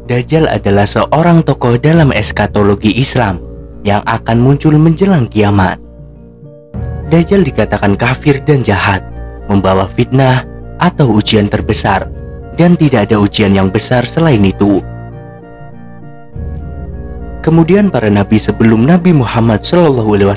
Dajjal adalah seorang tokoh dalam eskatologi Islam yang akan muncul menjelang kiamat. Dajjal dikatakan kafir dan jahat, membawa fitnah atau ujian terbesar, dan tidak ada ujian yang besar selain itu. Kemudian para nabi sebelum Nabi Muhammad SAW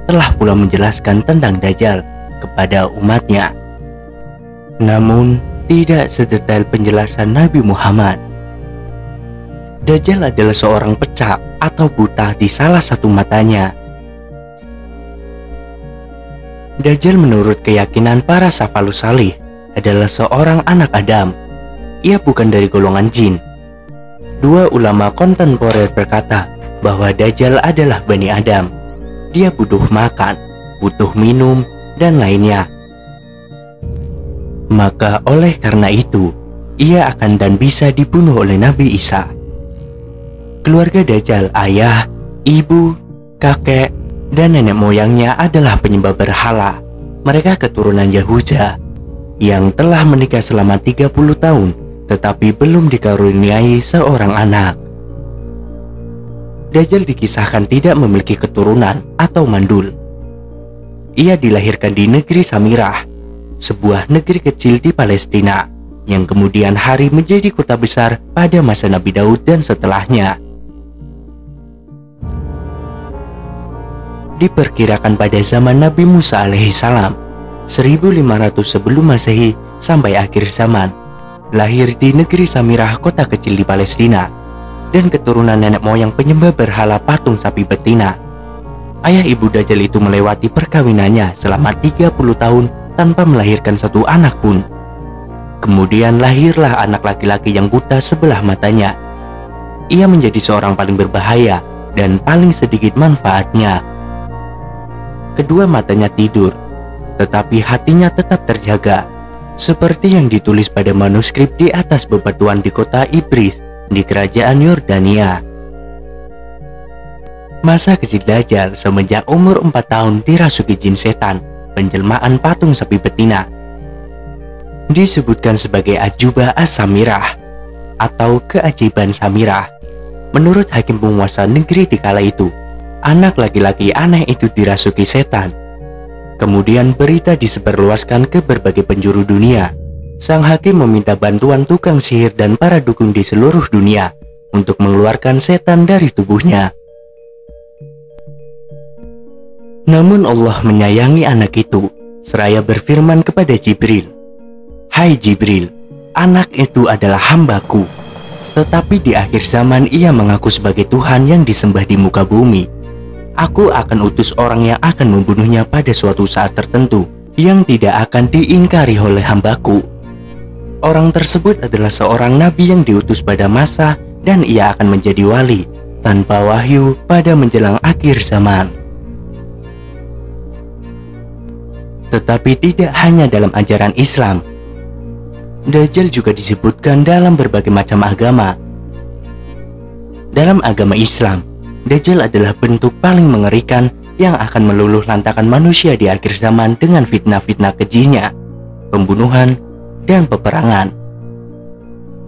telah pula menjelaskan tentang Dajjal kepada umatnya. Namun tidak sedetail penjelasan Nabi Muhammad. Dajjal adalah seorang pecak atau buta di salah satu matanya. Dajjal menurut keyakinan para salafus salih adalah seorang anak Adam. Ia bukan dari golongan jin. Dua ulama kontemporer berkata bahwa Dajjal adalah Bani Adam. Dia butuh makan, butuh minum, dan lainnya. Maka oleh karena itu, ia akan dan bisa dibunuh oleh Nabi Isa. Keluarga Dajjal, ayah, ibu, kakek, dan nenek moyangnya adalah penyembah berhala. Mereka keturunan Yahuda yang telah menikah selama 30 tahun tetapi belum dikaruniai seorang anak. Dajjal dikisahkan tidak memiliki keturunan atau mandul. Ia dilahirkan di negeri Samirah, sebuah negeri kecil di Palestina yang kemudian hari menjadi kota besar pada masa Nabi Daud dan setelahnya. Diperkirakan pada zaman Nabi Musa alaihissalam 1500 sebelum Masehi sampai akhir zaman, lahir di negeri Samirah, kota kecil di Palestina, dan keturunan nenek moyang penyembah berhala patung sapi betina. Ayah ibu Dajjal itu melewati perkawinannya selama 30 tahun tanpa melahirkan satu anak pun. Kemudian lahirlah anak laki-laki yang buta sebelah matanya. Ia menjadi seorang paling berbahaya dan paling sedikit manfaatnya. Kedua matanya tidur, tetapi hatinya tetap terjaga, seperti yang ditulis pada manuskrip di atas bebatuan di kota Ibris di kerajaan Yordania. Masa kecil Dajjal semenjak umur 4 tahun dirasuki jin setan, penjelmaan patung sapi betina. Disebutkan sebagai Ajubah As-Samirah atau keajaiban Samirah. Menurut hakim penguasa negeri di kala itu, anak laki-laki aneh itu dirasuki setan. Kemudian berita disebarluaskan ke berbagai penjuru dunia. Sang hakim meminta bantuan tukang sihir dan para dukun di seluruh dunia untuk mengeluarkan setan dari tubuhnya. Namun Allah menyayangi anak itu, seraya berfirman kepada Jibril, "Hai Jibril, anak itu adalah hambaku." Tetapi di akhir zaman ia mengaku sebagai Tuhan yang disembah di muka bumi. Aku akan utus orang yang akan membunuhnya pada suatu saat tertentu yang tidak akan diingkari oleh hambaku. Orang tersebut adalah seorang nabi yang diutus pada masa dan ia akan menjadi wali tanpa wahyu pada menjelang akhir zaman. Tetapi tidak hanya dalam ajaran Islam. Dajjal juga disebutkan dalam berbagai macam agama. Dalam agama Islam, Dajjal adalah bentuk paling mengerikan yang akan meluluh lantakan manusia di akhir zaman dengan fitnah-fitnah kejinya, pembunuhan, dan peperangan.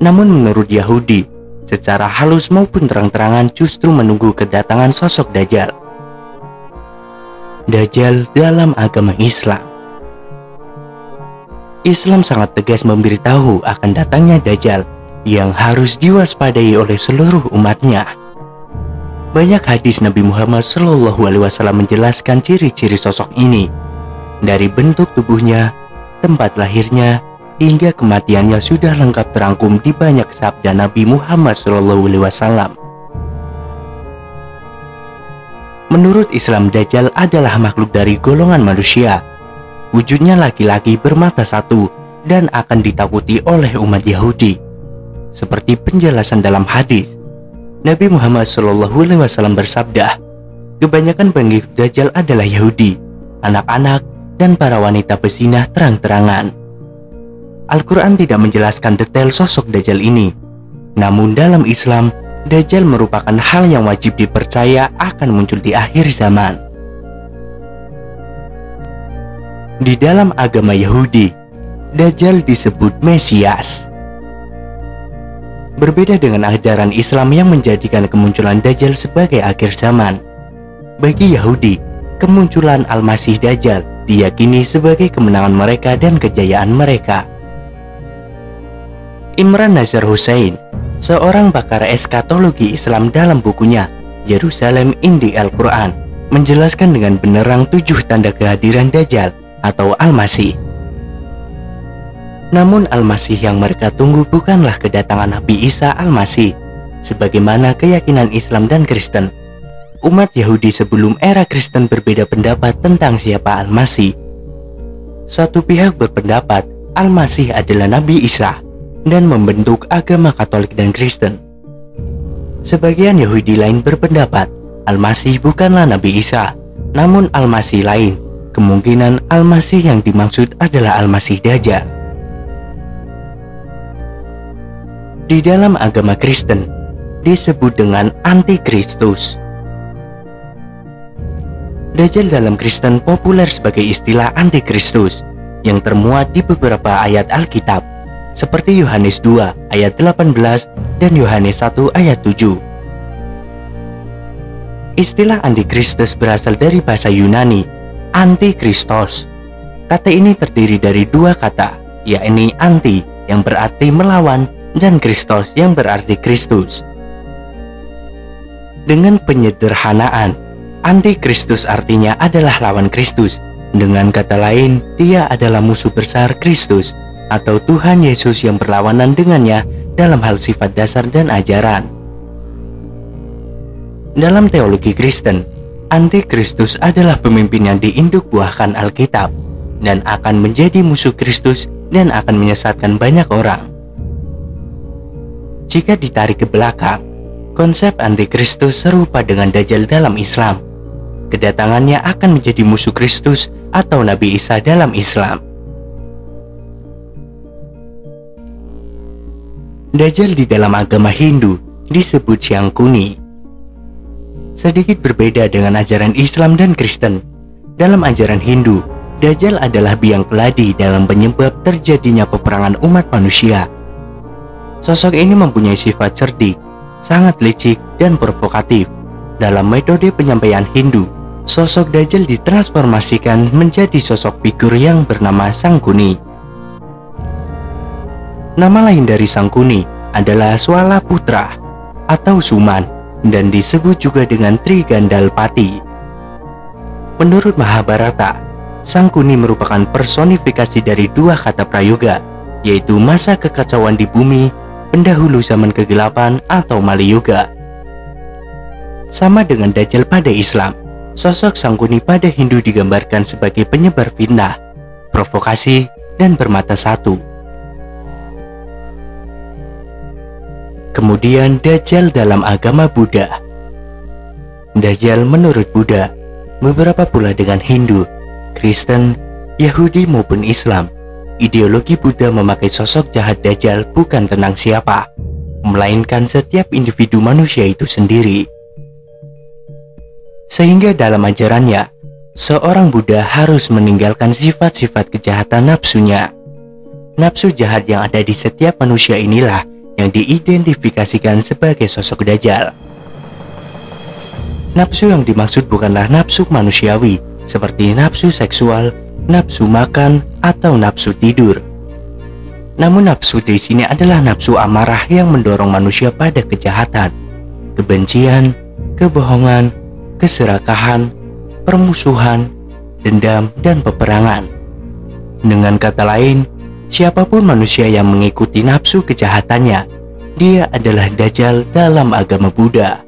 Namun menurut Yahudi, secara halus maupun terang-terangan justru menunggu kedatangan sosok Dajjal. Dajjal dalam agama Islam. Islam sangat tegas memberitahu akan datangnya Dajjal yang harus diwaspadai oleh seluruh umatnya. Banyak hadis Nabi Muhammad SAW menjelaskan ciri-ciri sosok ini, dari bentuk tubuhnya, tempat lahirnya, hingga kematiannya sudah lengkap terangkum di banyak sabda Nabi Muhammad SAW. Menurut Islam, Dajjal adalah makhluk dari golongan manusia. Wujudnya laki-laki bermata satu dan akan ditakuti oleh umat Yahudi. Seperti penjelasan dalam hadis, Nabi Muhammad SAW bersabda, kebanyakan pengikut Dajjal adalah Yahudi, anak-anak, dan para wanita pezinah terang-terangan. Al-Quran tidak menjelaskan detail sosok Dajjal ini. Namun dalam Islam, Dajjal merupakan hal yang wajib dipercaya akan muncul di akhir zaman. Di dalam agama Yahudi, Dajjal disebut Mesias. Berbeda dengan ajaran Islam yang menjadikan kemunculan Dajjal sebagai akhir zaman, bagi Yahudi, kemunculan Al-Masih Dajjal diyakini sebagai kemenangan mereka dan kejayaan mereka. Imran Nazar Hussein, seorang pakar eskatologi Islam, dalam bukunya Yerusalem in the Al-Quran, menjelaskan dengan benerang 7 tanda kehadiran Dajjal atau Al-Masih. Namun Al-Masih yang mereka tunggu bukanlah kedatangan Nabi Isa Al-Masih, sebagaimana keyakinan Islam dan Kristen. Umat Yahudi sebelum era Kristen berbeda pendapat tentang siapa Al-Masih. Satu pihak berpendapat Al-Masih adalah Nabi Isa dan membentuk agama Katolik dan Kristen. Sebagian Yahudi lain berpendapat Al-Masih bukanlah Nabi Isa, namun Al-Masih lain. Kemungkinan Al-Masih yang dimaksud adalah Al-Masih Dajjal. Di dalam agama Kristen disebut dengan Antikristus. Dajjal dalam Kristen populer sebagai istilah Antikristus yang termuat di beberapa ayat Alkitab seperti Yohanes 2 ayat 18 dan Yohanes 1 ayat 7. Istilah Antikristus berasal dari bahasa Yunani Antikristos. Kata ini terdiri dari 2 kata, yakni anti yang berarti melawan dan Kristos yang berarti Kristus. Dengan penyederhanaan, Antikristus artinya adalah lawan Kristus. Dengan kata lain, dia adalah musuh besar Kristus atau Tuhan Yesus yang berlawanan dengannya dalam hal sifat dasar dan ajaran. Dalam teologi Kristen, Antikristus adalah pemimpin yang diinduk buahkan Alkitab dan akan menjadi musuh Kristus dan akan menyesatkan banyak orang. Jika ditarik ke belakang, konsep Antikristus serupa dengan Dajjal dalam Islam. Kedatangannya akan menjadi musuh Kristus atau Nabi Isa dalam Islam. Dajjal di dalam agama Hindu disebut Syangkuni. Sedikit berbeda dengan ajaran Islam dan Kristen. Dalam ajaran Hindu, Dajjal adalah biang keladi dalam penyebab terjadinya peperangan umat manusia. Sosok ini mempunyai sifat cerdik, sangat licik dan provokatif. Dalam metode penyampaian Hindu, sosok Dajjal ditransformasikan menjadi sosok figur yang bernama Sangkuni. Nama lain dari Sangkuni adalah Swala Putra atau Suman dan disebut juga dengan Trigandalpati. Menurut Mahabharata, Sangkuni merupakan personifikasi dari 2 kata prayoga, yaitu masa kekacauan di bumi, pendahulu zaman kegelapan atau Mali Yoga. Sama dengan Dajjal pada Islam, sosok Sangkuni pada Hindu digambarkan sebagai penyebar fitnah, provokasi, dan bermata satu. Kemudian Dajjal dalam agama Buddha. Dajjal menurut Buddha, beberapa pula dengan Hindu, Kristen, Yahudi maupun Islam, ideologi Buddha memakai sosok jahat Dajjal bukan tentang siapa, melainkan setiap individu manusia itu sendiri. Sehingga dalam ajarannya, seorang Buddha harus meninggalkan sifat-sifat kejahatan nafsunya. Nafsu jahat yang ada di setiap manusia inilah yang diidentifikasikan sebagai sosok Dajjal. Nafsu yang dimaksud bukanlah nafsu manusiawi seperti nafsu seksual, nafsu makan, atau nafsu tidur. Namun nafsu di sini adalah nafsu amarah yang mendorong manusia pada kejahatan, kebencian, kebohongan, keserakahan, permusuhan, dendam, dan peperangan. Dengan kata lain, siapapun manusia yang mengikuti nafsu kejahatannya, dia adalah Dajjal dalam agama Buddha.